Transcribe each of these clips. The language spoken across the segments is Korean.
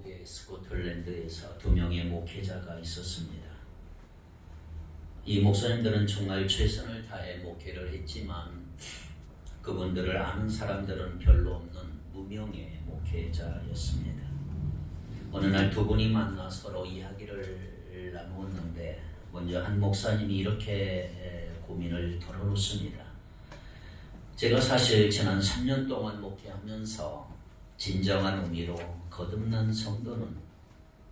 미국의 스코틀랜드에서 2명의 목회자가 있었습니다. 이 목사님들은 정말 최선을 다해 목회를 했지만 그분들을 아는 사람들은 별로 없는 무명의 목회자였습니다. 어느 날 두 분이 만나 서로 이야기를 나누었는데 먼저 한 목사님이 이렇게 고민을 털어놓습니다. 제가 사실 지난 3년 동안 목회하면서 진정한 의미로 거듭난 성도는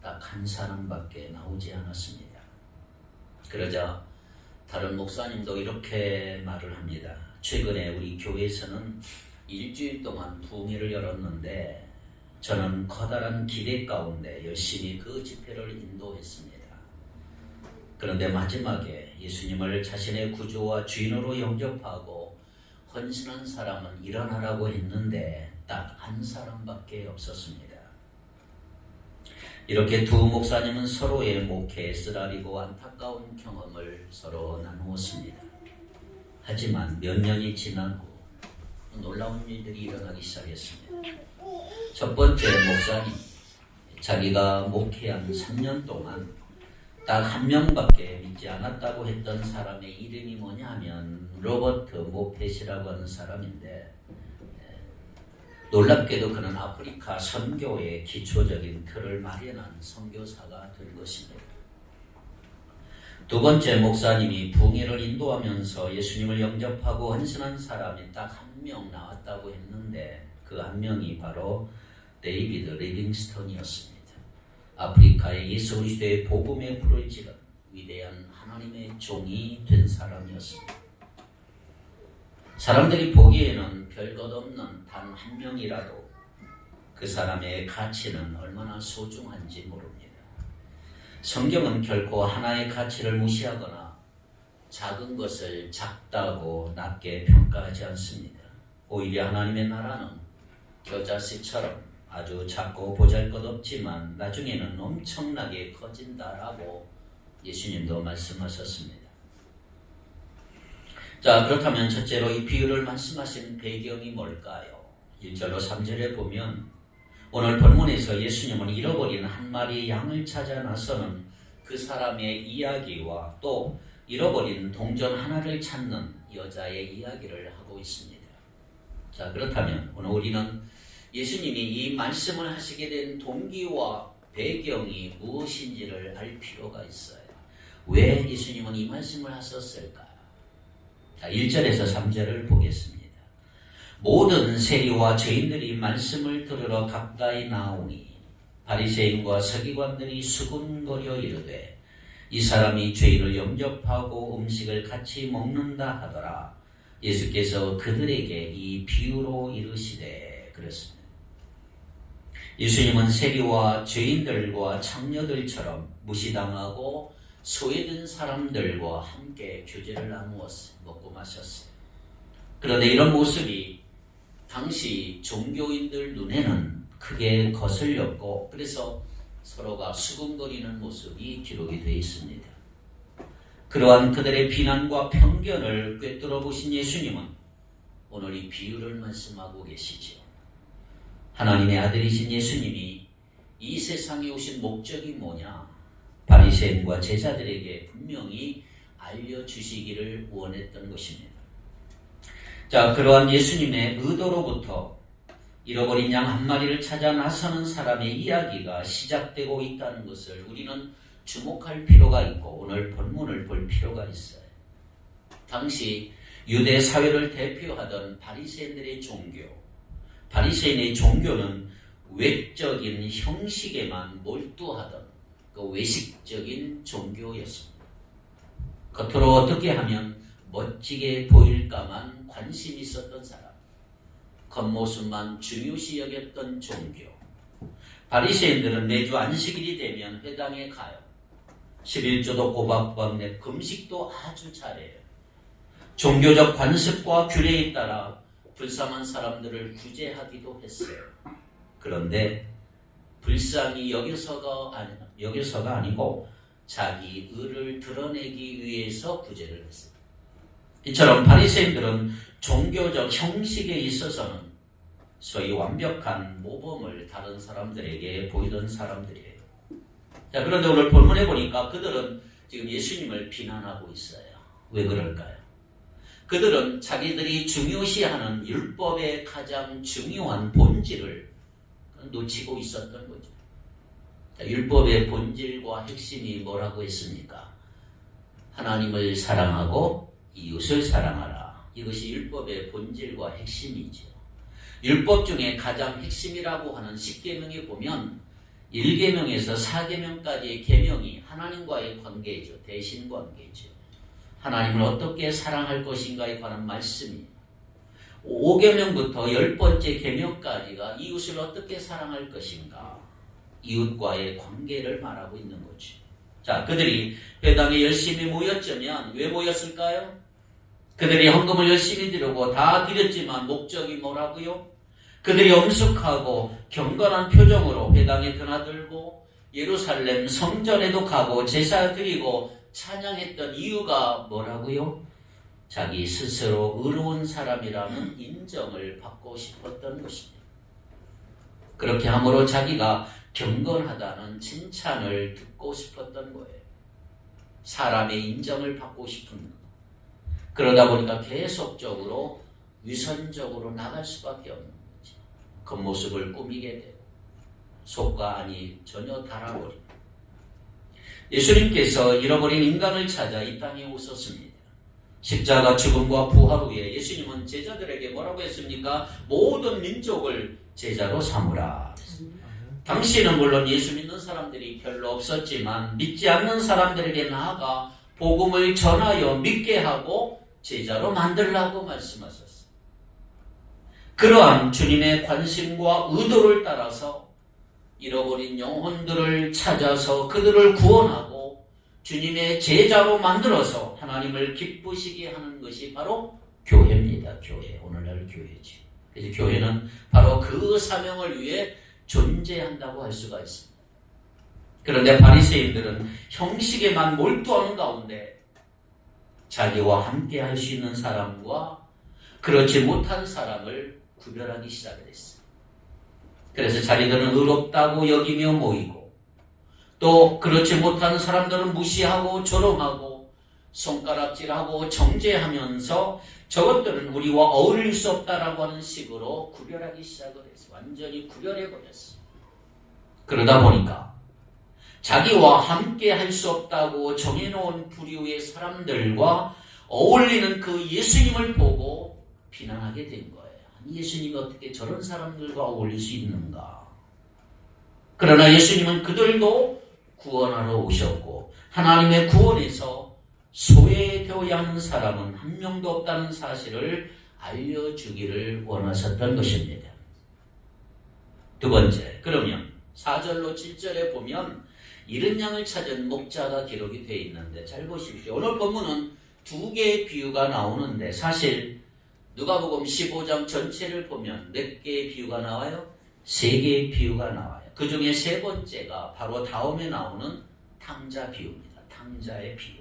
딱 한 사람밖에 나오지 않았습니다. 그러자 다른 목사님도 이렇게 말을 합니다. 최근에 우리 교회에서는 일주일 동안 부흥회를 열었는데 저는 커다란 기대 가운데 열심히 그 집회를 인도했습니다. 그런데 마지막에 예수님을 자신의 구주와 주인으로 영접하고 헌신한 사람은 일어나라고 했는데 딱 한 사람밖에 없었습니다. 이렇게 두 목사님은 서로의 목회에 쓰라리고 안타까운 경험을 서로 나누었습니다. 하지만 몇 년이 지난 후 놀라운 일들이 일어나기 시작했습니다. 첫 번째 목사님, 자기가 목회한 3년 동안 딱 한 명밖에 믿지 않았다고 했던 사람의 이름이 뭐냐 하면 로버트 모펫이라고 하는 사람인데, 놀랍게도 그는 아프리카 선교의 기초적인 틀을 마련한 선교사가 된 것입니다. 두 번째 목사님이 부흥회를 인도하면서 예수님을 영접하고 헌신한 사람이 딱 한 명 나왔다고 했는데 그 한 명이 바로 데이비드 리빙스턴이었습니다. 아프리카의 예수 그리스도의 복음의 불을 지른 위대한 하나님의 종이 된 사람이었습니다. 사람들이 보기에는 별것 없는 단 한 명이라도 그 사람의 가치는 얼마나 소중한지 모릅니다. 성경은 결코 하나의 가치를 무시하거나 작은 것을 작다고 낮게 평가하지 않습니다. 오히려 하나님의 나라는 겨자씨처럼 아주 작고 보잘것없지만 나중에는 엄청나게 커진다라고 예수님도 말씀하셨습니다. 자, 그렇다면 첫째로 이 비유를 말씀하신 배경이 뭘까요? 1절로 3절에 보면 오늘 본문에서 예수님은 잃어버린 한 마리의 양을 찾아 나서는 그 사람의 이야기와 또 잃어버린 동전 하나를 찾는 여자의 이야기를 하고 있습니다. 자, 그렇다면 오늘 우리는 예수님이 이 말씀을 하시게 된 동기와 배경이 무엇인지를 알 필요가 있어요. 왜 예수님은 이 말씀을 하셨을까요? 자, 1절에서 3절을 보겠습니다. 모든 세리와 죄인들이 말씀을 들으러 가까이 나오니 바리새인과 서기관들이 수군거려 이르되 이 사람이 죄인을 영접하고 음식을 같이 먹는다 하더라. 예수께서 그들에게 이 비유로 이르시되 그랬습니다. 예수님은 세리와 죄인들과 창녀들처럼 무시당하고 소외된 사람들과 함께 교제를 나누었어요. 먹고 마셨어요. 그런데 이런 모습이 당시 종교인들 눈에는 크게 거슬렸고 그래서 서로가 수군거리는 모습이 기록이 되어 있습니다. 그러한 그들의 비난과 편견을 꿰뚫어 보신 예수님은 오늘 이 비유를 말씀하고 계시죠. 하나님의 아들이신 예수님이 이 세상에 오신 목적이 뭐냐? 바리새인과 제자들에게 분명히 알려주시기를 원했던 것입니다. 자, 그러한 예수님의 의도로부터 잃어버린 양 한 마리를 찾아 나서는 사람의 이야기가 시작되고 있다는 것을 우리는 주목할 필요가 있고 오늘 본문을 볼 필요가 있어요. 당시 유대 사회를 대표하던 바리새인들의 종교, 바리새인의 종교는 외적인 형식에만 몰두하던 그 외식적인 종교였습니다. 겉으로 어떻게 하면 멋지게 보일까만 관심이 있었던 사람, 겉모습만 중요시 여겼던 종교. 바리새인들은 매주 안식일이 되면 회당에 가요. 11조도 꼬박꼬박 내 금식도 아주 잘해요. 종교적 관습과 규례에 따라 불쌍한 사람들을 구제하기도 했어요. 그런데 불쌍히 여겨서가 아니고 자기 의를 드러내기 위해서 구제를 했어요. 이처럼 바리새인들은 종교적 형식에 있어서는 소위 완벽한 모범을 다른 사람들에게 보이던 사람들이에요. 자, 그런데 오늘 본문에 보니까 그들은 지금 예수님을 비난하고 있어요. 왜 그럴까요? 그들은 자기들이 중요시하는 율법의 가장 중요한 본질을 놓치고 있었던 거죠. 자, 율법의 본질과 핵심이 뭐라고 했습니까? 하나님을 사랑하고 이웃을 사랑하라. 이것이 율법의 본질과 핵심이죠. 율법 중에 가장 핵심이라고 하는 10계명에 보면 1계명에서 4계명까지의 계명이 하나님과의 관계죠. 대신 관계죠. 하나님을 어떻게 사랑할 것인가에 관한 말씀이에요. 5계명부터 10번째 계명까지가 이웃을 어떻게 사랑할 것인가, 이웃과의 관계를 말하고 있는 거죠. 자, 그들이 회당에 열심히 모였자면 왜 모였을까요? 그들이 헌금을 열심히 드리고 다 드렸지만 목적이 뭐라고요? 그들이 엄숙하고 경건한 표정으로 회당에 드나들고 예루살렘 성전에도 가고 제사 드리고 찬양했던 이유가 뭐라고요? 자기 스스로 의로운 사람이라는 인정을 받고 싶었던 것입니다. 그렇게 함으로 자기가 경건하다는 칭찬을 듣고 싶었던 거예요. 사람의 인정을 받고 싶은 것. 그러다 보니까 계속적으로 위선적으로 나갈 수밖에 없는 거죠. 겉모습을 꾸미게 되고 속과 안이 전혀 달아버립니다. 예수님께서 잃어버린 인간을 찾아 이 땅에 오셨습니다. 십자가 죽음과 부활 후에 예수님은 제자들에게 뭐라고 했습니까? 모든 민족을 제자로 삼으라. 당시에는 물론 예수 믿는 사람들이 별로 없었지만 믿지 않는 사람들에게 나아가 복음을 전하여 믿게 하고 제자로 만들라고 말씀하셨어요. 그러한 주님의 관심과 의도를 따라서 잃어버린 영혼들을 찾아서 그들을 구원하고 주님의 제자로 만들어서 하나님을 기쁘시게 하는 것이 바로 교회입니다. 교회. 오늘날 교회지. 그래서 교회는 바로 그 사명을 위해 존재한다고 할 수가 있습니다. 그런데 바리새인들은 형식에만 몰두하는 가운데 자기와 함께 할 수 있는 사람과 그렇지 못한 사람을 구별하기 시작했어요. 그래서 자기들은 의롭다고 여기며 모이고 또 그렇지 못한 사람들은 무시하고 조롱하고 손가락질하고 정죄하면서 저것들은 우리와 어울릴 수 없다라고 하는 식으로 구별하기 시작을 했어요. 완전히 구별해버렸어요. 그러다 보니까 자기와 함께 할 수 없다고 정해놓은 부류의 사람들과 어울리는 그 예수님을 보고 비난하게 된 거예요. 예수님이 어떻게 저런 사람들과 어울릴 수 있는가? 그러나 예수님은 그들도 구원하러 오셨고 하나님의 구원에서 소외되어야 하는 사람은 한 명도 없다는 사실을 알려주기를 원하셨던 것입니다. 두 번째, 그러면 4절로 7절에 보면 잃은 양을 찾은 목자가 기록이 되어 있는데 잘 보십시오. 오늘 본문은 두 개의 비유가 나오는데 사실 누가복음 15장 전체를 보면 몇 개의 비유가 나와요? 3개의 비유가 나와요. 그 중에 세 번째가 바로 다음에 나오는 탕자 비유입니다. 탕자의 비유.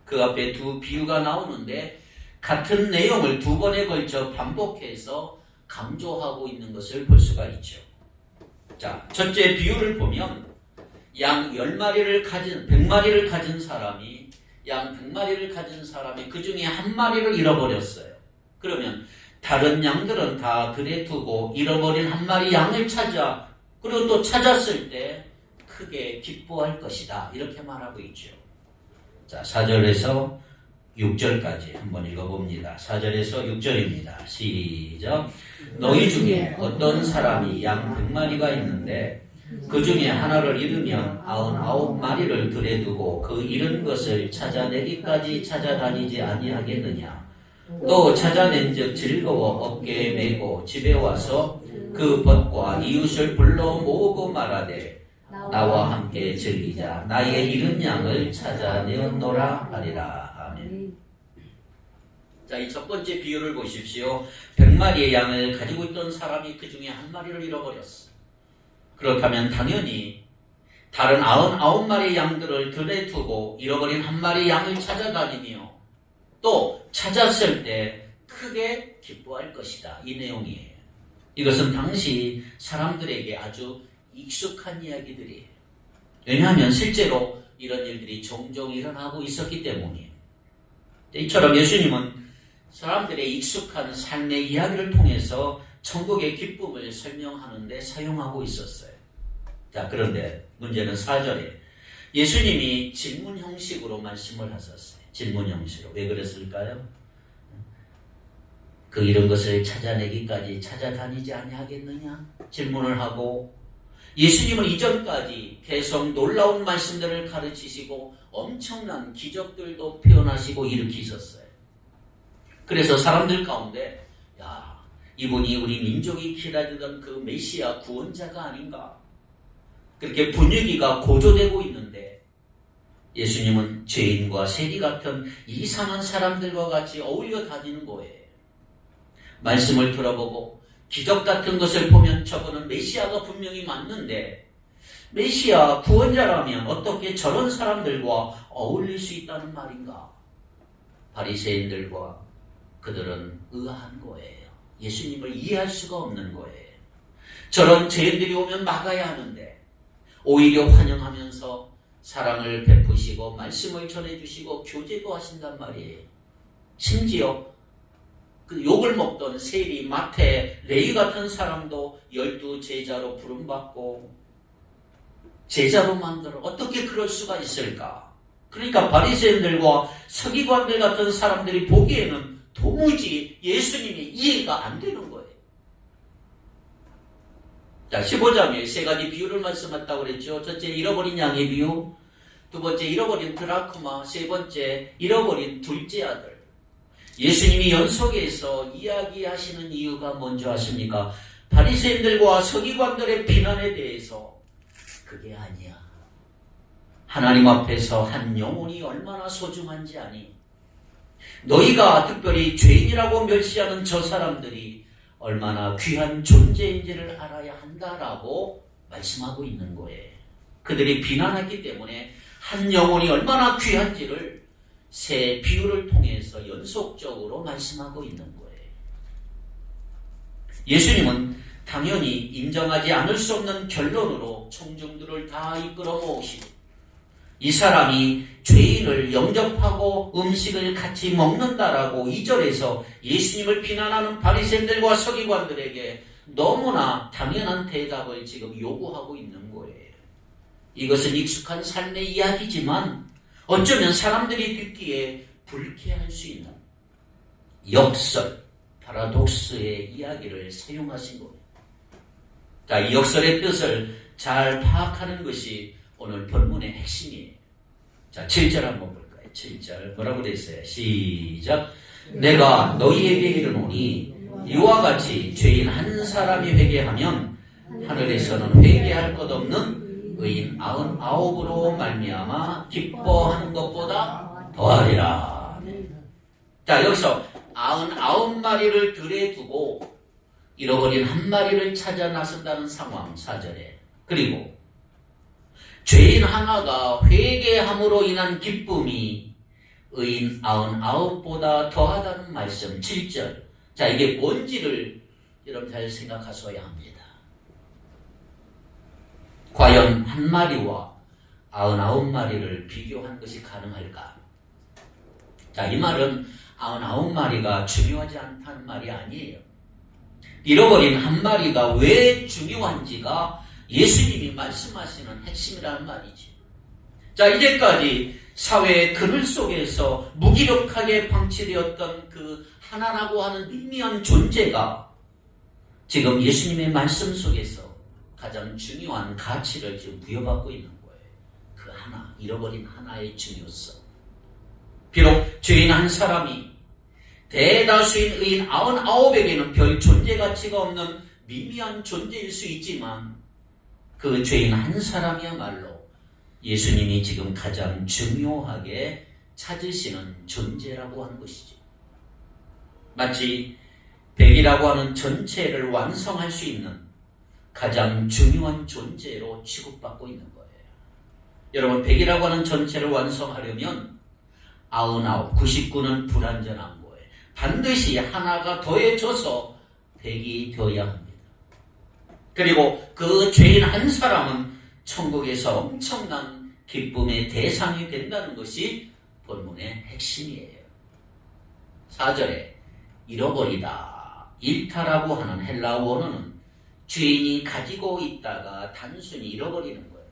그 앞에 두 비유가 나오는데 같은 내용을 두 번에 걸쳐 반복해서 강조하고 있는 것을 볼 수가 있죠. 자, 첫째 비유를 보면 양 10마리를 가진 100마리를 가진 사람이 양 100마리를 가진 사람이 그 중에 한 마리를 잃어버렸어요. 그러면 다른 양들은 다 들에 두고 잃어버린 한 마리 양을 찾아 그리고 또 찾았을 때 크게 기뻐할 것이다. 이렇게 말하고 있죠. 자, 4절에서 6절까지 한번 읽어봅니다. 4절에서 6절입니다. 시작. 너희 중에 어떤 사람이 양 100마리가 있는데 그 중에 하나를 잃으면 99마리를 들에 두고 그 잃은 것을 찾아내기까지 찾아다니지 아니하겠느냐. 또 찾아낸 즉 즐거워 어깨에 메고 집에 와서 그 벗과 이웃을 불러 모으고 말하되 나와 함께 즐기자. 나의 잃은 양을 찾아내었노라 하리라. 아멘. 자, 이 첫 번째 비유를 보십시오. 100마리의 양을 가지고 있던 사람이 그 중에 한 마리를 잃어버렸어. 그렇다면 당연히 다른 99마리의 양들을 들에 두고 잃어버린 한 마리 양을 찾아다니며 또 찾았을 때 크게 기뻐할 것이다. 이 내용이에요. 이것은 당시 사람들에게 아주 익숙한 이야기들이에요. 왜냐하면 실제로 이런 일들이 종종 일어나고 있었기 때문이에요. 이처럼 예수님은 사람들의 익숙한 삶의 이야기를 통해서 천국의 기쁨을 설명하는 데 사용하고 있었어요. 자, 그런데 문제는 4절에 예수님이 질문 형식으로 말씀을 하셨어요. 질문 형식으로. 왜 그랬을까요? 그 이런 것을 찾아내기까지 찾아다니지 아니하겠느냐? 질문을 하고 예수님은 이전까지 계속 놀라운 말씀들을 가르치시고 엄청난 기적들도 표현하시고 일으키셨어요. 그래서 사람들 가운데 야, 이분이 우리 민족이 기다리던 그 메시아 구원자가 아닌가? 그렇게 분위기가 고조되고 있는데 예수님은 죄인과 세리 같은 이상한 사람들과 같이 어울려 다니는 거예요. 말씀을 들어보고 기적 같은 것을 보면 저거는 메시아가 분명히 맞는데 메시아 구원자라면 어떻게 저런 사람들과 어울릴 수 있다는 말인가? 바리새인들과 그들은 의아한 거예요. 예수님을 이해할 수가 없는 거예요. 저런 죄인들이 오면 막아야 하는데 오히려 환영하면서 사랑을 베푸시고 말씀을 전해주시고 교제도 하신단 말이에요. 심지어 그 욕을 먹던 세리, 마태, 레위 같은 사람도 12 제자로 부름받고 제자로 만들어 어떻게 그럴 수가 있을까? 그러니까 바리새인들과 서기관들 같은 사람들이 보기에는 도무지 예수님이 이해가 안 되는 거예요. 자, 15장에 세 가지 비유를 말씀했다고 그랬죠. 첫째, 잃어버린 양의 비유. 두 번째, 잃어버린 드라크마. 세 번째, 잃어버린 둘째 아들. 예수님이 연속해서 이야기하시는 이유가 뭔지 아십니까? 바리새인들과 서기관들의 비난에 대해서 그게 아니야. 하나님 앞에서 한 영혼이 얼마나 소중한지 아니? 너희가 특별히 죄인이라고 멸시하는 저 사람들이 얼마나 귀한 존재인지를 알아야 한다라고 말씀하고 있는 거예요. 그들이 비난했기 때문에 한 영혼이 얼마나 귀한지를 세 비유를 통해서 연속적으로 말씀하고 있는 거예요. 예수님은 당연히 인정하지 않을 수 없는 결론으로 청중들을 다 이끌어 모으시고 이 사람이 죄인을 영접하고 음식을 같이 먹는다라고 2절에서 예수님을 비난하는 바리새인들과 서기관들에게 너무나 당연한 대답을 지금 요구하고 있는 거예요. 이것은 익숙한 삶의 이야기지만 어쩌면 사람들이 듣기에 불쾌할 수 있는 역설, 파라독스의 이야기를 사용하신 거예요. 자, 이 역설의 뜻을 잘 파악하는 것이 오늘 본문의 핵심이에요. 자, 7절 한번 볼까요? 7절 뭐라고 되어 있어요? 시작. 내가 너희에게 이르노니 이와 같이 죄인 한 사람이 회개하면 하늘에서는 회개할 것 없는 의인 99으로 말미암아 기뻐하는 것보다 더하리라. 자, 여기서 99마리를 들에 두고 잃어버린 한 마리를 찾아 나선다는 상황 4절에 그리고 죄인 하나가 회개함으로 인한 기쁨이 의인 99보다 더하다는 말씀 7절. 자, 이게 뭔지를 여러분 잘 생각하셔야 합니다. 과연 한 마리와 99마리를 비교한 것이 가능할까? 자, 이 말은 99마리가 중요하지 않다는 말이 아니에요. 잃어버린 한 마리가 왜 중요한지가 예수님이 말씀하시는 핵심이라는 말이죠. 자, 이제까지 사회의 그늘 속에서 무기력하게 방치되었던 그 하나라고 하는 미미한 존재가 지금 예수님의 말씀 속에서 가장 중요한 가치를 지금 부여받고 있는 거예요. 그 하나, 잃어버린 하나의 중요성. 비록 죄인 한 사람이 대다수인 의인 99에게는 별 존재 가치가 없는 미미한 존재일 수 있지만 그 죄인 한 사람이야말로 예수님이 지금 가장 중요하게 찾으시는 존재라고 하는 것이죠. 마치 100이라고 하는 전체를 완성할 수 있는 가장 중요한 존재로 취급받고 있는 거예요. 여러분, 100이라고 하는 전체를 완성하려면 99, 99는 불완전한 거예요. 반드시 하나가 더해져서 100이 되어야 합니다. 그리고 그 죄인 한 사람은 천국에서 엄청난 기쁨의 대상이 된다는 것이 본문의 핵심이에요. 4절에 잃어버리다, 잃다라고 하는 헬라어 원어는 주인이 가지고 있다가 단순히 잃어버리는 거예요.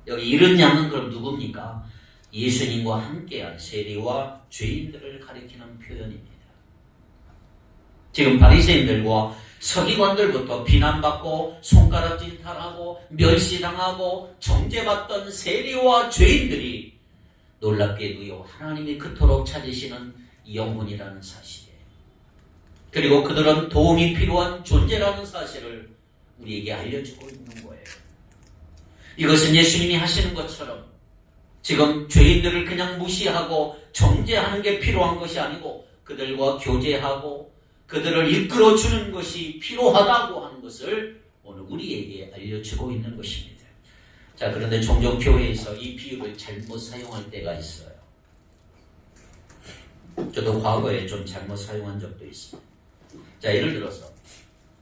여기 잃은 양은 그럼 누굽니까? 예수님과 함께한 세리와 죄인들을 가리키는 표현입니다. 지금 바리새인들과 서기관들부터 비난받고 손가락질 당하고 멸시당하고 정죄받던 세리와 죄인들이 놀랍게도요 하나님이 그토록 찾으시는 영혼이라는 사실이에요. 그리고 그들은 도움이 필요한 존재라는 사실을 우리에게 알려주고 있는 거예요. 이것은 예수님이 하시는 것처럼 지금 죄인들을 그냥 무시하고 정죄하는 게 필요한 것이 아니고 그들과 교제하고 그들을 이끌어주는 것이 필요하다고 하는 것을 오늘 우리에게 알려주고 있는 것입니다. 자, 그런데 종종 교회에서 이 비유를 잘못 사용할 때가 있어요. 저도 과거에 좀 잘못 사용한 적도 있습니다. 자, 예를 들어서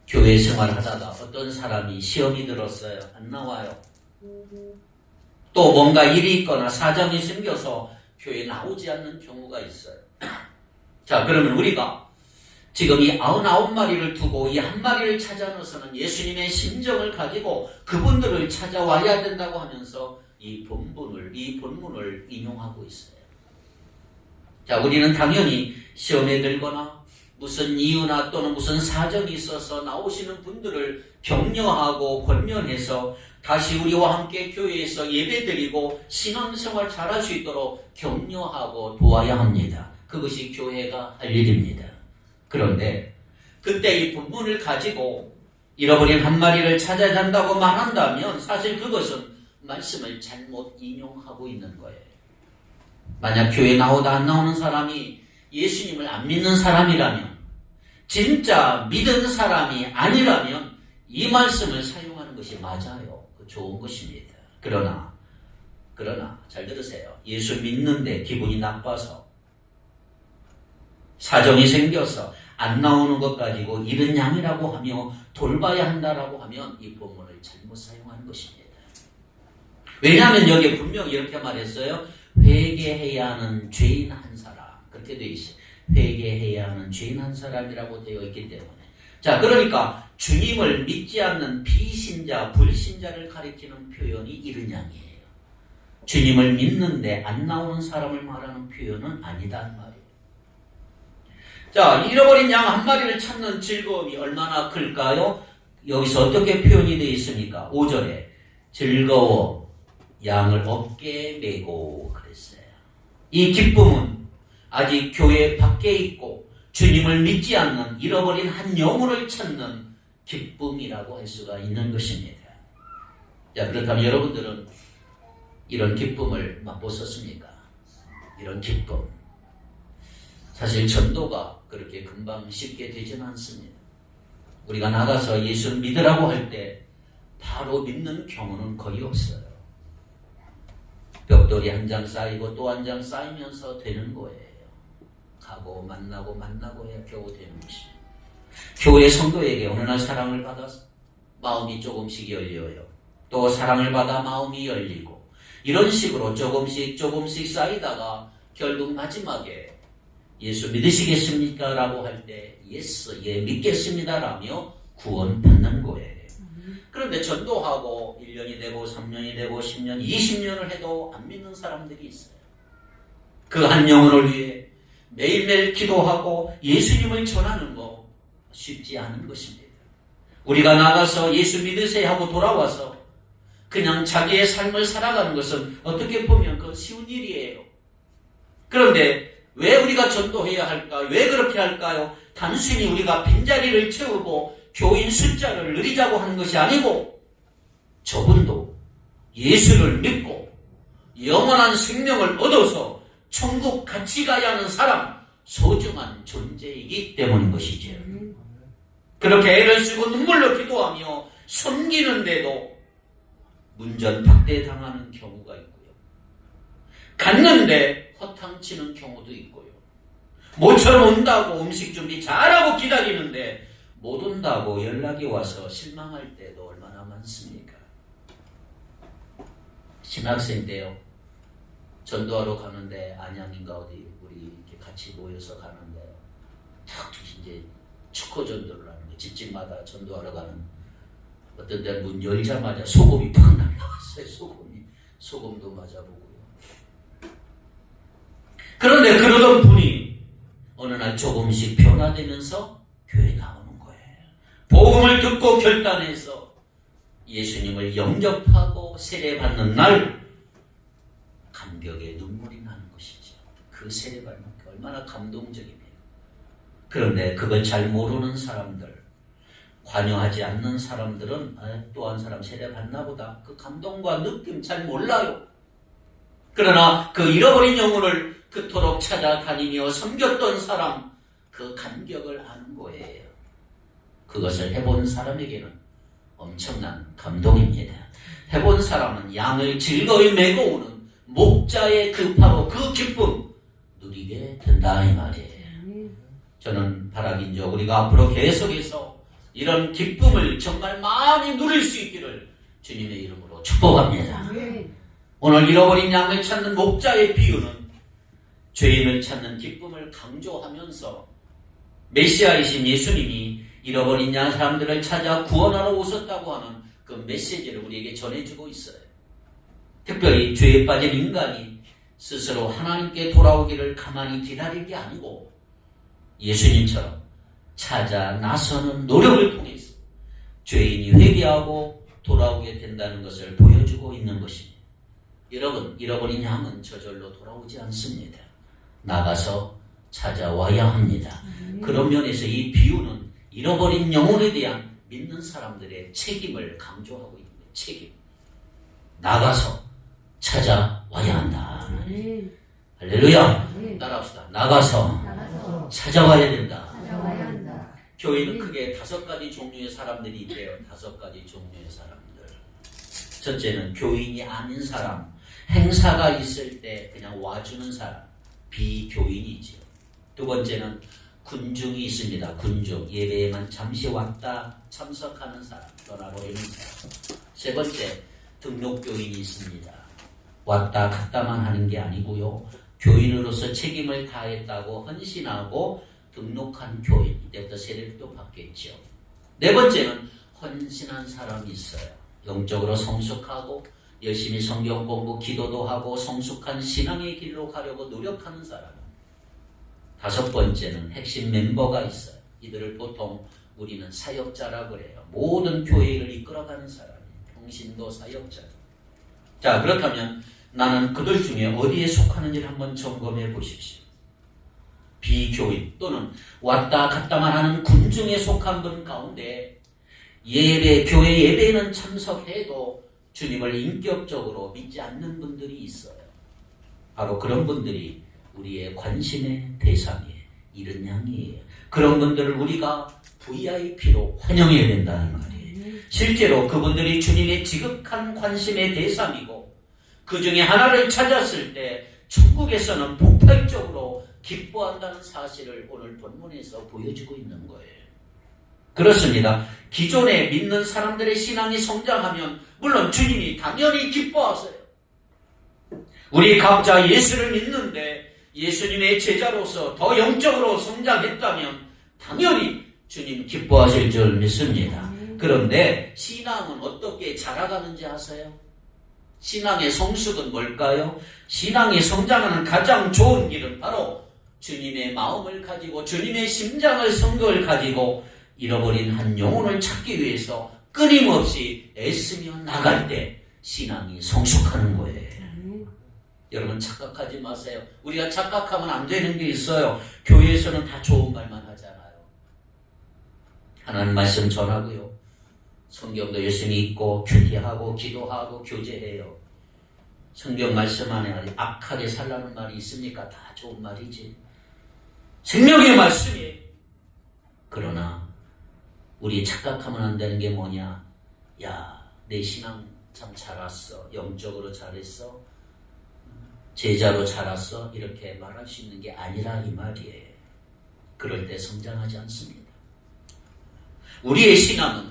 교회 생활하다가 어떤 사람이 시험이 들었어요. 안 나와요. 또 뭔가 일이 있거나 사정이 생겨서 교회에 나오지 않는 경우가 있어요. 자, 그러면 우리가 지금 이 99마리를 두고 이 한 마리를 찾아 넣어서는 예수님의 심정을 가지고 그분들을 찾아와야 된다고 하면서 이 본문을 인용하고 있어요. 자, 우리는 당연히 시험에 들거나 무슨 이유나 또는 무슨 사정이 있어서 나오시는 분들을 격려하고 권면해서 다시 우리와 함께 교회에서 예배드리고 신앙생활 잘할 수 있도록 격려하고 도와야 합니다. 그것이 교회가 할 일입니다. 그런데 그때 이 본문을 가지고 잃어버린 한 마리를 찾아야 한다고 말한다면 사실 그것은 말씀을 잘못 인용하고 있는 거예요. 만약 교회에 나오다 안 나오는 사람이 예수님을 안 믿는 사람이라면, 진짜 믿은 사람이 아니라면 이 말씀을 사용하는 것이 맞아요. 좋은 것입니다. 그러나 잘 들으세요. 예수 믿는데 기분이 나빠서 사정이 생겨서 안 나오는 것 가지고 잃은 양이라고 하며 돌봐야 한다라고 하면 이 본문을 잘못 사용하는 것입니다. 왜냐하면 여기에 분명히 이렇게 말했어요. 회개해야 하는 죄인 한 사람, 그렇게 되어 있어요. 회개해야 하는 죄인 한 사람이라고 되어 있기 때문에. 자, 그러니까 주님을 믿지 않는 비신자, 불신자를 가리키는 표현이 잃은 양이에요. 주님을 믿는데 안 나오는 사람을 말하는 표현은 아니단 말이에요. 자, 잃어버린 양 한 마리를 찾는 즐거움이 얼마나 클까요? 여기서 어떻게 표현이 되어 있습니까? 5절에 즐거워 양을 어깨에 메고 그랬어요. 이 기쁨은 아직 교회 밖에 있고 주님을 믿지 않는 잃어버린 한 영혼을 찾는 기쁨이라고 할 수가 있는 것입니다. 자, 그렇다면 여러분들은 이런 기쁨을 맛보셨습니까? 이런 기쁨. 사실 전도가 그렇게 금방 쉽게 되지는 않습니다. 우리가 나가서 예수를 믿으라고 할 때 바로 믿는 경우는 거의 없어요. 벽돌이 한 장 쌓이고 또 한 장 쌓이면서 되는 거예요. 가고 만나고 해야 겨우 되는 것입니다. 교회 성도에게 어느 날 사랑을 받아서 마음이 조금씩 열려요. 또 사랑을 받아 마음이 열리고 이런 식으로 조금씩 쌓이다가 결국 마지막에 예수 믿으시겠습니까? 라고 할 때 예스, 예 믿겠습니다 라며 구원받는 거예요. 그런데 전도하고 1년이 되고 3년이 되고 10년, 20년을 해도 안 믿는 사람들이 있어요. 그 한 영혼을 위해 매일매일 기도하고 예수님을 전하는 거 쉽지 않은 것입니다. 우리가 나가서 예수 믿으세요 하고 돌아와서 그냥 자기의 삶을 살아가는 것은 어떻게 보면 그건 쉬운 일이에요. 그런데 왜 우리가 전도해야 할까? 왜 그렇게 할까요? 단순히 우리가 빈자리를 채우고 교인 숫자를 늘리자고 하는 것이 아니고 저분도 예수를 믿고 영원한 생명을 얻어서 천국 같이 가야 하는 사람, 소중한 존재이기 때문인 것이죠. 그렇게 애를 쓰고 눈물로 기도하며 섬기는데도 문전박대당하는 경우가 있고요. 갔는데 허탕치는 경우도 있고요. 모처럼 온다고 음식 준비 잘하고 기다리는데 못 온다고 연락이 와서 실망할 때도 얼마나 많습니까? 신학생 때요. 전도하러 가는데 안양인가 어디 우리 이렇게 같이 모여서 가는데 탁 이제 축구 전도를 하는 거예요. 집집마다 전도하러 가는 어떤 데는 문 열자마자 소금이 팍 날라왔어요. 소금도 맞아보고요. 그런데 그러던 분이 어느 날 조금씩 변화되면서 교회에 나오는 거예요. 복음을 듣고 결단해서 예수님을 영접하고 세례받는 날 감격의 눈물이 나는 것이죠. 그 세례받는 게 얼마나 감동적입니까? 그런데 그걸 잘 모르는 사람들, 관여하지 않는 사람들은 또 한 사람 세례받나 보다. 그 감동과 느낌 잘 몰라요. 그러나 그 잃어버린 영혼을 그토록 찾아다니며 섬겼던 사람, 그 감격을 아는 거예요. 그것을 해본 사람에게는 엄청난 감동입니다. 해본 사람은 양을 즐거이 메고 오는 목자의 바로 그 기쁨 누리게 된다 이 말이에요. 저는 바라긴저 우리가 앞으로 계속해서 이런 기쁨을 정말 많이 누릴 수 있기를 주님의 이름으로 축복합니다. 오늘 잃어버린 양을 찾는 목자의 비유는 죄인을 찾는 기쁨을 강조하면서 메시아이신 예수님이 잃어버린 양 사람들을 찾아 구원하러 오셨다고 하는 그 메시지를 우리에게 전해주고 있어요. 특별히 죄에 빠진 인간이 스스로 하나님께 돌아오기를 가만히 기다릴 게 아니고 예수님처럼 찾아 나서는 노력을 통해서 죄인이 회개하고 돌아오게 된다는 것을 보여주고 있는 것입니다. 여러분, 잃어버린 양은 저절로 돌아오지 않습니다. 나가서 찾아와야 합니다. 그런 면에서 이 비유는 잃어버린 영혼에 대한 믿는 사람들의 책임을 강조하고 있는 거예요. 책임. 나가서 찾아와야 한다. 할렐루야. 따라합시다. 나가서 찾아와야 된다. 교회는 크게 5가지 종류의 사람들이 있대요. 5가지 종류의 사람들. 첫째는 교인이 아닌 사람. 행사가 있을 때 그냥 와주는 사람. 비교인이죠. 두 번째는 군중이 있습니다. 군중. 예배에만 잠시 왔다 참석하는 사람. 떠나버리는 사람. 세 번째, 등록교인이 있습니다. 왔다 갔다만 하는 게 아니고요. 교인으로서 책임을 다했다고 헌신하고 등록한 교인. 이때부터 세례를 또 받겠죠. 네 번째는 헌신한 사람이 있어요. 영적으로 성숙하고 열심히 성경 공부, 기도도 하고 성숙한 신앙의 길로 가려고 노력하는 사람. 5번째는 핵심 멤버가 있어요. 이들을 보통 우리는 사역자라고 그래요. 모든 교회를 이끌어가는 사람이에요. 평신도 사역자죠. 자, 그렇다면 나는 그들 중에 어디에 속하는지를 한번 점검해 보십시오. 비교인 또는 왔다 갔다만 하는 군중에 속한 분 가운데 교회 예배에는 참석해도 주님을 인격적으로 믿지 않는 분들이 있어요. 바로 그런 분들이 우리의 관심의 대상이에요. 이런 양이에요. 그런 분들을 우리가 VIP로 환영해야 된다는 말이에요. 실제로 그분들이 주님의 지극한 관심의 대상이고 그 중에 하나를 찾았을 때 천국에서는 폭발적으로 기뻐한다는 사실을 오늘 본문에서 보여주고 있는 거예요. 그렇습니다. 기존에 믿는 사람들의 신앙이 성장하면 물론 주님이 당연히 기뻐하세요. 우리 각자 예수를 믿는데 예수님의 제자로서 더 영적으로 성장했다면 당연히 주님 기뻐하실 줄 믿습니다. 그런데 신앙은 어떻게 자라가는지 아세요? 신앙의 성숙은 뭘까요? 신앙이 성장하는 가장 좋은 길은 바로 주님의 마음을 가지고 주님의 심장을 성도를 가지고 잃어버린 한 영혼을 찾기 위해서 끊임없이 애쓰며 나갈 때 신앙이 성숙하는 거예요. 여러분 착각하지 마세요. 우리가 착각하면 안 되는 게 있어요. 교회에서는 다 좋은 말만 하잖아요. 하나님 말씀 전하고요. 성경도 열심히 읽고 큐티하고 기도하고 교제해요. 성경 말씀 안에 악하게 살라는 말이 있습니까? 다 좋은 말이지. 생명의 말씀이에요. 그러나 우리 착각하면 안 되는 게 뭐냐? 야, 내 신앙 참 잘했어. 영적으로 잘했어. 제자로 자랐어. 이렇게 말할 수 있는 게 아니라 이 말이에요. 그럴 때 성장하지 않습니다. 우리의 신앙은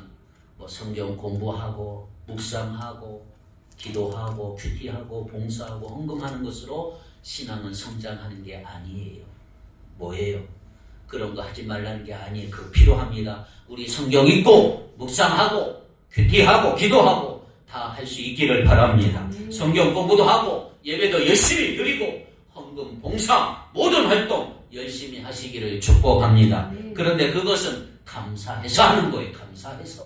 뭐 성경 공부하고 묵상하고 기도하고 큐티하고 봉사하고 헌금하는 것으로 신앙은 성장하는 게 아니에요. 뭐예요? 그런 거 하지 말라는 게 아니에요. 그거 필요합니다. 우리 성경 읽고 묵상하고 큐티하고 기도하고 다 할 수 있기를 바랍니다. 성경 공부도 하고 예배도 열심히 드리고 헌금 봉사 모든 활동 열심히 하시기를 축복합니다. 그런데 그것은 감사해서 하는 거예요. 감사해서.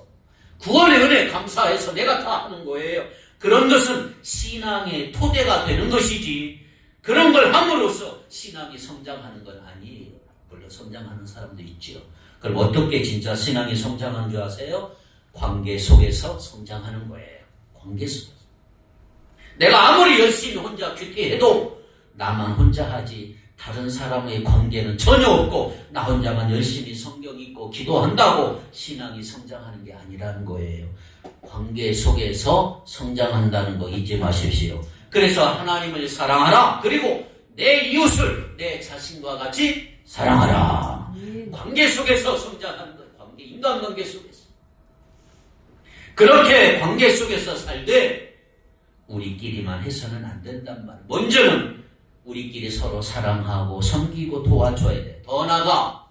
구원의 은혜 감사해서 내가 다 하는 거예요. 그런 것은 신앙의 토대가 되는 것이지 그런 걸 함으로써 신앙이 성장하는 건 아니에요. 물론 성장하는 사람도 있지요. 그럼 어떻게 진짜 신앙이 성장하는 줄 아세요? 관계 속에서 성장하는 거예요. 관계 속에서. 내가 아무리 열심히 혼자 큐티해도 나만 혼자 하지 다른 사람의 관계는 전혀 없고 나 혼자만 열심히 성경 읽고 기도한다고 신앙이 성장하는 게 아니라는 거예요. 관계 속에서 성장한다는 거 잊지 마십시오. 그래서 하나님을 사랑하라. 그리고 내 이웃을 내 자신과 같이 사랑하라. 관계 속에서 성장하는 거예요. 관계, 인간관계 속에서. 그렇게 관계 속에서 살되 우리끼리만 해서는 안 된단 말이에요. 먼저는 우리끼리 서로 사랑하고 섬기고 도와줘야 돼. 더 나아가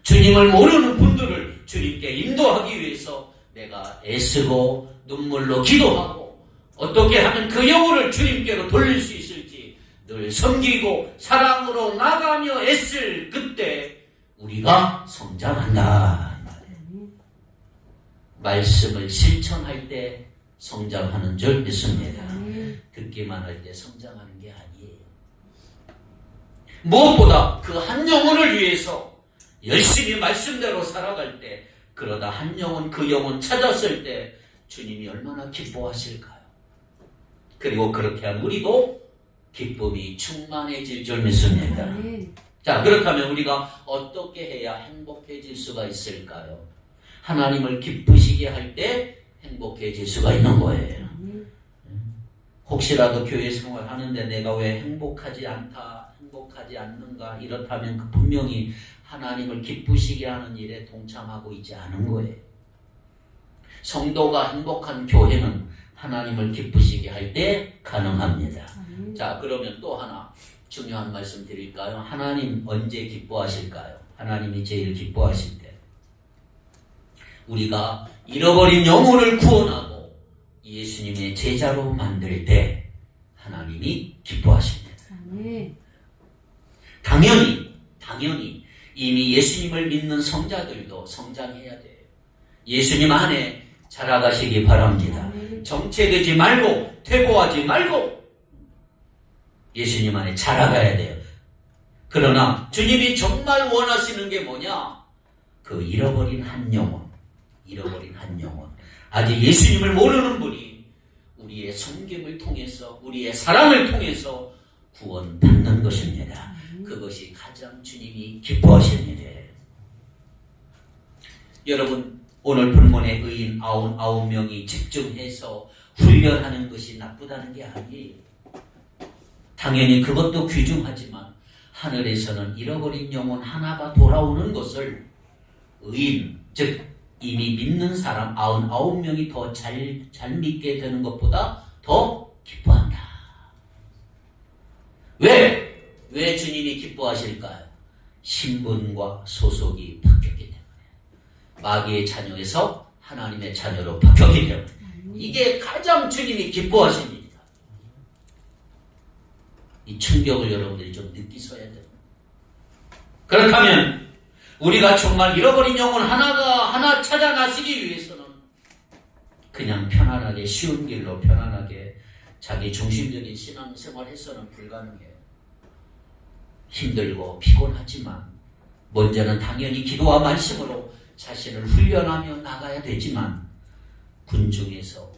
주님을 모르는 분들을 주님께 인도하기 위해서 내가 애쓰고 눈물로 기도하고 어떻게 하면 그 영혼을 주님께로 돌릴 수 있을지 늘 섬기고 사랑으로 나가며 애쓸 그때 우리가 성장한다. 말씀을 실천할 때 성장하는 줄 믿습니다. 듣기만 할 때 성장하는 게 아니에요. 무엇보다 그 한 영혼을 위해서 열심히 말씀대로 살아갈 때 그러다 한 영혼 그 영혼 찾았을 때 주님이 얼마나 기뻐하실까요? 그리고 그렇게 한 우리도 기쁨이 충만해질 줄 믿습니다. 자, 그렇다면 우리가 어떻게 해야 행복해질 수가 있을까요? 하나님을 기쁘시게 할 때 행복해질 수가 있는 거예요. 혹시라도 교회 생활하는데 내가 왜 행복하지 않다, 행복하지 않는가 이렇다면 그 분명히 하나님을 기쁘시게 하는 일에 동참하고 있지 않은 거예요. 성도가 행복한 교회는 하나님을 기쁘시게 할 때 가능합니다. 자, 그러면 또 하나 중요한 말씀 드릴까요? 하나님 언제 기뻐하실까요? 하나님이 제일 기뻐하실 때 우리가 잃어버린 영혼을 구원하고 예수님의 제자로 만들 때 하나님이 기뻐하십니다. 당연히 이미 예수님을 믿는 성자들도 성장해야 돼요. 예수님 안에 자라가시기 바랍니다. 정체되지 말고 퇴보하지 말고 예수님 안에 자라가야 돼요. 그러나 주님이 정말 원하시는 게 뭐냐? 그 잃어버린 한 영혼 아직 예수님을 모르는 분이 우리의 섬김을 통해서 우리의 사랑을 통해서 구원받는 것입니다. 그것이 가장 주님이 기뻐하시는 일이에요. 여러분 오늘 본문의 의인 99명이 집중해서 훈련하는 것이 나쁘다는 게 아니에요. 당연히 그것도 귀중하지만 하늘에서는 잃어버린 영혼 하나가 돌아오는 것을 의인, 즉 이미 믿는 사람 99명이 더 잘 믿게 되는 것보다 더 기뻐한다. 왜 주님이 기뻐하실까요? 신분과 소속이 바뀌었기 때문에. 마귀의 자녀에서 하나님의 자녀로 바뀌었기 때문에. 이게 가장 주님이 기뻐하신 일이다. 이 충격을 여러분들이 좀 느끼셔야 돼요. 그렇다면 우리가 정말 잃어버린 영혼 하나 찾아나시기 위해서는 그냥 편안하게 쉬운 길로 편안하게 자기 중심적인 신앙생활 해서는 불가능해요. 힘들고 피곤하지만 먼저는 당연히 기도와 말씀으로 자신을 훈련하며 나가야 되지만 군중에서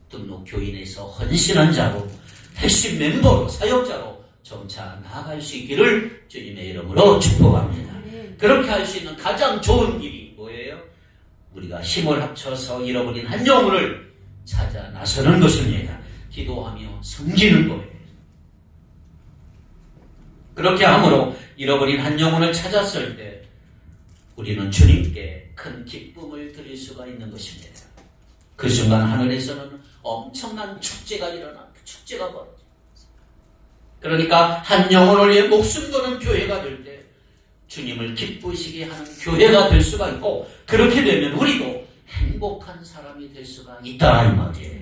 등록교인에서 헌신한 자로 핵심 멤버로 사역자로 점차 나아갈 수 있기를 주님의 이름으로 축복합니다. 그렇게 할 수 있는 가장 좋은 길이 뭐예요? 우리가 힘을 합쳐서 잃어버린 한 영혼을 찾아 나서는 것입니다. 기도하며 섬기는 거예요. 그렇게 함으로 잃어버린 한 영혼을 찾았을 때 우리는 주님께 큰 기쁨을 드릴 수가 있는 것입니다. 그 순간 하늘에서는 엄청난 축제가 일어납니다. 축제가 벌어집니다. 그러니까 한 영혼을 위해 목숨 거는 교회가 될 때 주님을 기쁘시게 하는 교회가 될 수가 있고, 그렇게 되면 우리도 행복한 사람이 될 수가 있다 이 말이에요.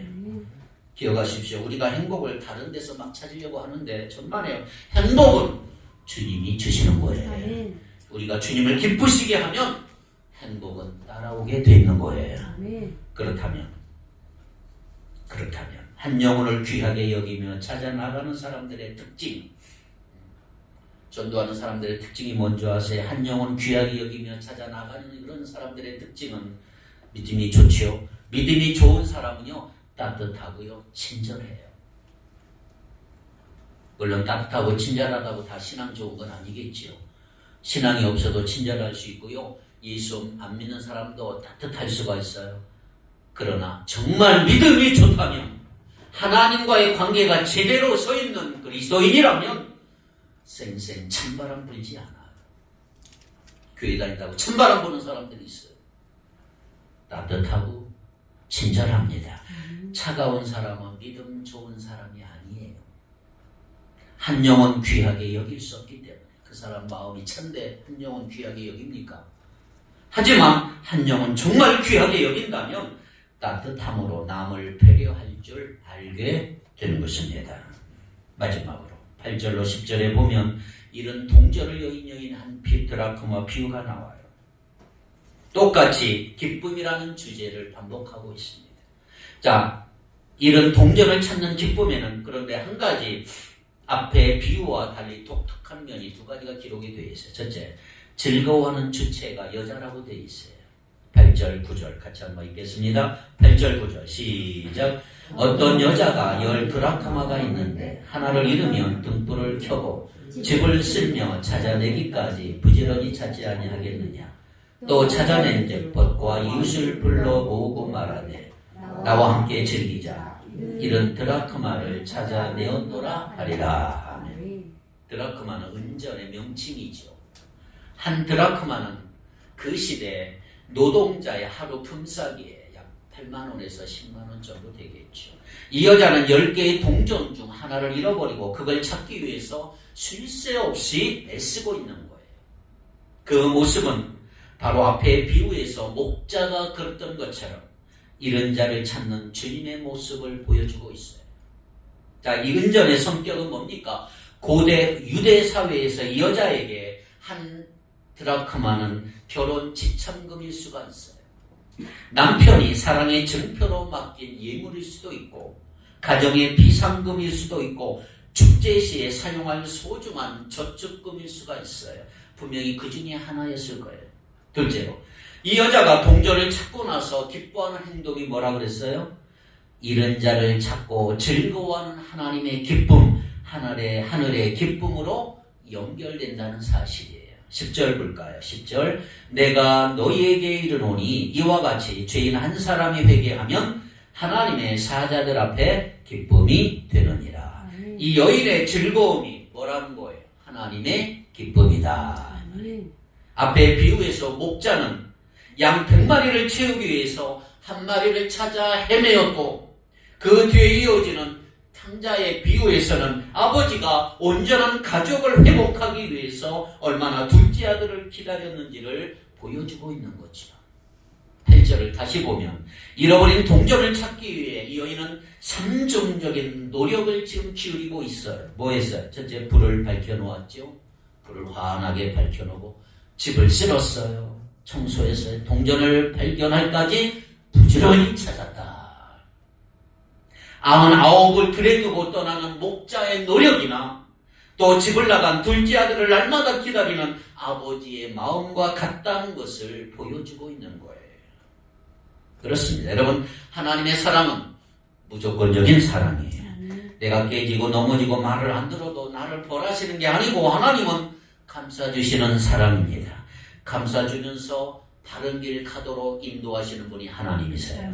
기억하십시오. 우리가 행복을 다른 데서 막 찾으려고 하는데 천만에요. 행복은 주님이 주시는 거예요. 우리가 주님을 기쁘시게 하면 행복은 따라오게 되는 거예요. 그렇다면 한 영혼을 귀하게 여기며 찾아 나가는 사람들의 특징, 전도하는 사람들의 특징이 뭔지 아세요? 한 영혼 귀하게 여기며 찾아 나가는 그런 사람들의 특징은 믿음이 좋지요. 믿음이 좋은 사람은요, 따뜻하고요, 친절해요. 물론 따뜻하고 친절하다고 다 신앙 좋은 건 아니겠지요. 신앙이 없어도 친절할 수 있고요, 예수 안 믿는 사람도 따뜻할 수가 있어요. 그러나 정말 믿음이 좋다면, 하나님과의 관계가 제대로 서 있는 그리스도인이라면 쌩쌩 찬바람 불지 않아요. 교회 다닌다고 찬바람 부는 사람들이 있어요. 따뜻하고 친절합니다. 차가운 사람은 믿음 좋은 사람이 아니에요. 한 영혼 귀하게 여길 수 없기 때문에. 그 사람 마음이 찬데 한 영혼 귀하게 여깁니까? 하지만 한 영혼 정말 귀하게 여긴다면 따뜻함으로 남을 배려할 줄 알게 되는 것입니다. 마지막으로 8절로 10절에 보면 이런 동전을 여인 여인 한 드라크마 비유가 나와요. 똑같이 기쁨이라는 주제를 반복하고 있습니다. 자, 이런 동전을 찾는 기쁨에는 그런데 한 가지 앞에 비유와 달리 독특한 면이 두 가지가 기록이 되어 있어요. 첫째, 즐거워하는 주체가 여자라고 되어 있어요. 8절, 9절 같이 한번 읽겠습니다. 8절, 9절 시작. 어떤 여자가 10 드라크마가 있는데 하나를 잃으면 등불을 켜고 집을 쓸며 찾아내기까지 부지런히 찾지 아니하겠느냐. 또 찾아낸즉 벗과 이웃을 불러 모으고 말하되 나와 함께 즐기자. 이런 드라크마를 찾아내었노라 하리라. 아멘. 드라크마는 은전의 명칭이죠. 한 드라크마는 그 시대 노동자의 하루 품삯이에요. 약 8만 원에서 10만 원 정도 되겠죠. 이 여자는 10개의 동전 중 하나를 잃어버리고 그걸 찾기 위해서 쉴 새 없이 애쓰고 있는 거예요. 그 모습은 바로 앞에 비유에서 목자가 걸었던 것처럼 잃은 자를 찾는 주님의 모습을 보여주고 있어요. 자, 이 은전의 성격은 뭡니까? 고대 유대 사회에서 이 여자에게 한 드라크마는 결혼 지참금일 수가 있어요. 남편이 사랑의 증표로 맡긴 예물일 수도 있고, 가정의 비상금일 수도 있고, 축제 시에 사용할 소중한 저축금일 수가 있어요. 분명히 그 중에 하나였을 거예요. 둘째로, 이 여자가 동전을 찾고 나서 기뻐하는 행동이 뭐라 그랬어요? 잃은 자를 찾고 즐거워하는 하나님의 기쁨, 하늘의 기쁨으로 연결된다는 사실이에요. 10절 볼까요? 10절. 내가 너희에게 이르노니 이와 같이 죄인 한 사람이 회개하면 하나님의 사자들 앞에 기쁨이 되느니라. 이 여인의 즐거움이 뭐라는 거예요? 하나님의 기쁨이다. 앞에 비유에서 목자는 양 100마리를 채우기 위해서 한 마리를 찾아 헤매었고, 그 뒤에 이어지는 탕자의 비유에서는 아버지가 온전한 가족을 회복하기 위해서 얼마나 둘째 아들을 기다렸는지를 보여주고 있는 거죠. 8절을 다시 보면 잃어버린 동전을 찾기 위해 이 여인은 삼중적인 노력을 지금 기울이고 있어요. 뭐 했어요? 첫째, 불을 밝혀놓았죠. 불을 환하게 밝혀놓고 집을 쓸었어요. 청소했어요. 동전을 발견할까지 부지런히 찾았다. 99을 들에 두고 떠나는 목자의 노력이나 또 집을 나간 둘째 아들을 날마다 기다리는 아버지의 마음과 같다는 것을 보여주고 있는 거예요. 그렇습니다. 여러분, 하나님의 사랑은 무조건적인 사랑이에요. 내가 깨지고 넘어지고 말을 안 들어도 나를 벌하시는 게 아니고 하나님은 감싸주시는 사랑입니다. 감싸주면서 바른 길 가도록 인도하시는 분이 하나님이세요.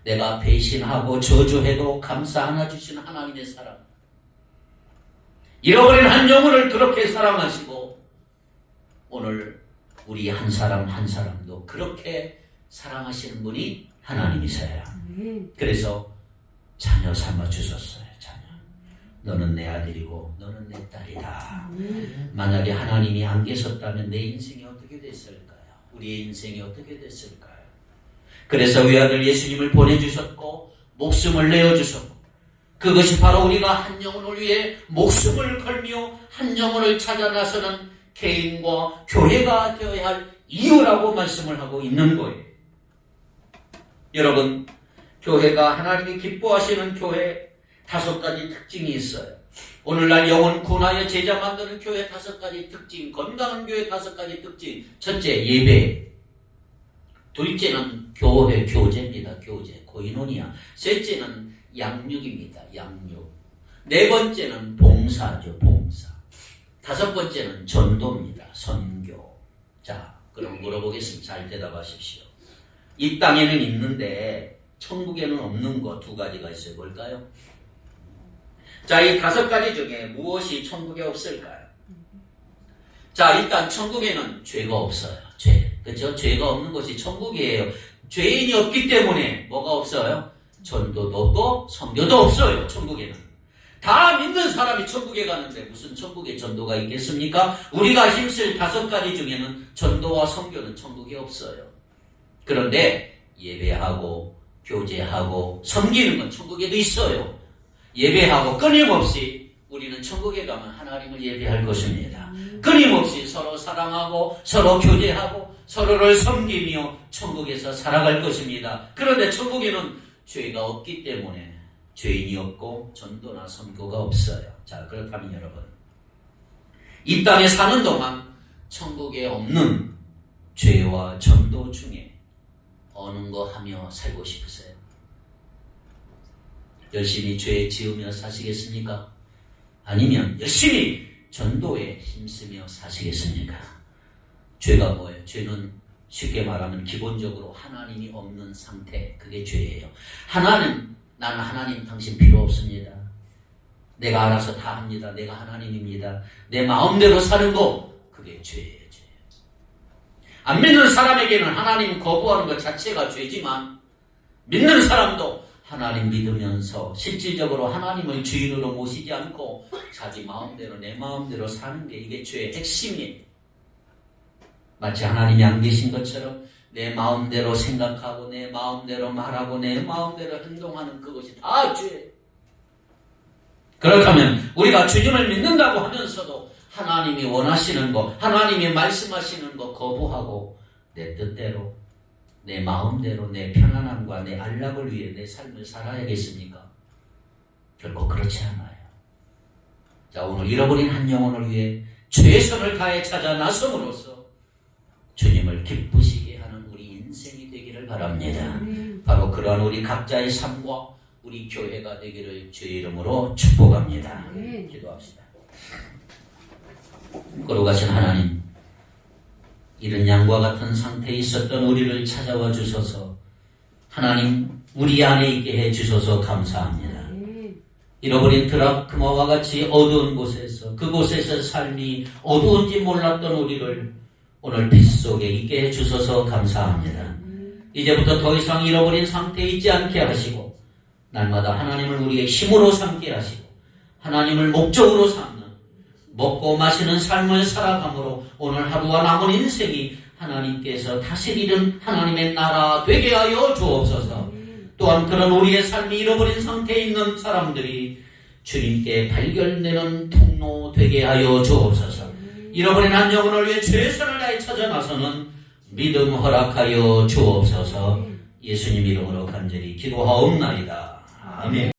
내가 배신하고 저주해도 감싸 안아주시는 하나님의 사랑. 잃어버린 한 영혼을 그렇게 사랑하시고 오늘 우리 한 사람 한 사람도 그렇게 사랑하시는 분이 하나님이세요. 그래서 자녀 삼아 주셨어요. 자녀. 너는 내 아들이고 너는 내 딸이다. 만약에 하나님이 안 계셨다면 내 인생이 어떻게 됐을까요? 우리의 인생이 어떻게 됐을까요? 그래서 외아들 예수님을 보내주셨고 목숨을 내어주셨고 그것이 바로 우리가 한 영혼을 위해 목숨을 걸며 한 영혼을 찾아 나서는 개인과 교회가 되어야 할 이유라고 말씀을 하고 있는 거예요. 여러분, 교회가 하나님이 기뻐하시는 교회 5가지 특징이 있어요. 오늘날 영혼 구원하여 제자 만드는 교회 5가지 특징, 건강한 교회 5가지 특징. 첫째, 예배. 둘째는 교회, 교제입니다. 교제, 고인원이야. 셋째는 양육입니다. 양육. 네 번째는 봉사죠. 봉사. 5번째는 전도입니다. 선교. 자, 그럼 물어보겠습니다. 잘 대답하십시오. 이 땅에는 있는데 천국에는 없는 거 2가지가 있어요. 뭘까요? 자, 이 5가지 중에 무엇이 천국에 없을까요? 자, 일단 천국에는 죄가 없어요. 죄. 그렇죠? 죄가 없는 것이 천국이에요. 죄인이 없기 때문에 뭐가 없어요? 전도도 없고 선교도 없어요. 천국에는. 다 믿는 사람이 천국에 가는데 무슨 천국에 전도가 있겠습니까? 우리가 힘쓸 5가지 중에는 전도와 선교는 천국에 없어요. 그런데 예배하고 교제하고 섬기는 건 천국에도 있어요. 예배하고 끊임없이 우리는 천국에 가면 하나님을 예배할 것입니다. 끊임없이 서로 사랑하고 서로 교제하고 서로를 섬기며 천국에서 살아갈 것입니다. 그런데 천국에는 죄가 없기 때문에 죄인이 없고 전도나 선교가 없어요. 자, 그렇다면 여러분, 이 땅에 사는 동안 천국에 없는 죄와 전도 중에 어느 거 하며 살고 싶으세요? 열심히 죄 지으며 사시겠습니까? 아니면 열심히 전도에 힘쓰며 사시겠습니까? 죄가 뭐예요? 죄는 쉽게 말하면 기본적으로 하나님이 없는 상태, 그게 죄예요. 나는 하나님 당신 필요 없습니다. 내가 알아서 다 합니다. 내가 하나님입니다. 내 마음대로 사는 거, 그게 죄예요. 죄. 안 믿는 사람에게는 하나님 거부하는 것 자체가 죄지만 믿는 사람도 하나님 믿으면서 실질적으로 하나님을 주인으로 모시지 않고 자기 마음대로 내 마음대로 사는 게 이게 죄의 핵심이에요. 마치 하나님이 안 계신 것처럼 내 마음대로 생각하고 내 마음대로 말하고 내 마음대로 행동하는 그것이 다 죄. 그렇다면 우리가 주님을 믿는다고 하면서도 하나님이 원하시는 거, 하나님이 말씀하시는 거 거부하고 내 뜻대로 내 마음대로 내 편안함과 내 안락을 위해 내 삶을 살아야겠습니까? 결코 그렇지 않아요. 자, 오늘 잃어버린 한 영혼을 위해 최선을 다해 찾아 나섬으로써 주님을 기쁘시게 하는 우리 인생이 되기를 바랍니다. 바로 그러한 우리 각자의 삶과 우리 교회가 되기를 주의 이름으로 축복합니다. 기도합시다. 거룩하신 하나님, 이런 양과 같은 상태에 있었던 우리를 찾아와 주셔서 하나님 우리 안에 있게 해 주셔서 감사합니다. 잃어버린 드라크마와 같이 어두운 곳에서 그곳에서 삶이 어두운지 몰랐던 우리를 오늘 빛 속에 있게 해 주셔서 감사합니다. 이제부터 더 이상 잃어버린 상태에 있지 않게 하시고 날마다 하나님을 우리의 힘으로 삼게 하시고 하나님을 목적으로 삼는 먹고 마시는 삶을 살아감으로 오늘 하루와 남은 인생이 하나님께서 다스리는 하나님의 나라 되게 하여 주옵소서. 또한 그런 우리의 삶이 잃어버린 상태에 있는 사람들이 주님께 발견되는 통로 되게 하여 주옵소서. 잃어버린 한 영혼을 위해 최선을 다해 찾아 나서는 믿음 허락하여 주옵소서. 예수님 이름으로 간절히 기도하옵나이다. 아멘.